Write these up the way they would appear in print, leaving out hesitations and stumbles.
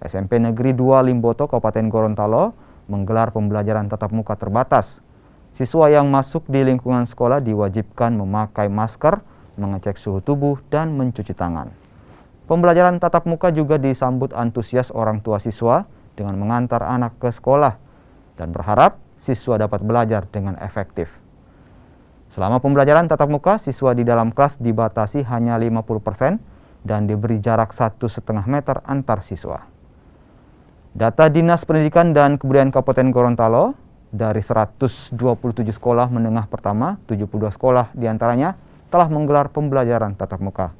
SMP Negeri 2 Limboto, Kabupaten Gorontalo, menggelar pembelajaran tatap muka terbatas. Siswa yang masuk di lingkungan sekolah diwajibkan memakai masker, mengecek suhu tubuh, dan mencuci tangan. Pembelajaran tatap muka juga disambut antusias orang tua siswa dengan mengantar anak ke sekolah dan berharap siswa dapat belajar dengan efektif. Selama pembelajaran tatap muka, siswa di dalam kelas dibatasi hanya 50% dan diberi jarak 1,5 meter antar siswa. Data Dinas Pendidikan dan Kebudayaan Kabupaten Gorontalo, dari 127 sekolah menengah pertama, 72 sekolah diantaranya telah menggelar pembelajaran tatap muka.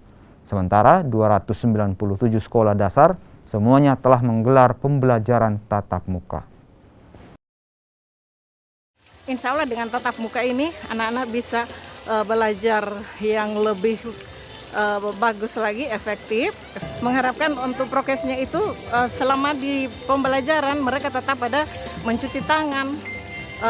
Sementara 297 sekolah dasar semuanya telah menggelar pembelajaran tatap muka. Insya Allah dengan tatap muka ini anak-anak bisa belajar yang lebih bagus lagi, efektif. Mengharapkan untuk prokesnya itu selama di pembelajaran mereka tetap ada mencuci tangan,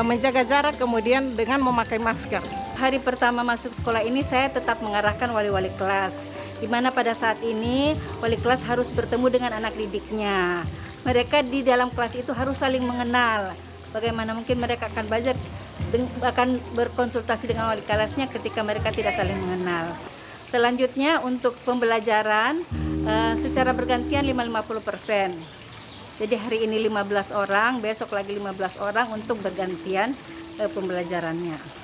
menjaga jarak, kemudian dengan memakai masker. Hari pertama masuk sekolah ini saya tetap mengarahkan wali-wali kelas, di mana pada saat ini wali kelas harus bertemu dengan anak didiknya. Mereka di dalam kelas itu harus saling mengenal. Bagaimana mungkin mereka akan belajar, akan berkonsultasi dengan wali kelasnya ketika mereka tidak saling mengenal. Selanjutnya untuk pembelajaran secara bergantian 50%. Jadi hari ini 15 orang, besok lagi 15 orang untuk bergantian pembelajarannya.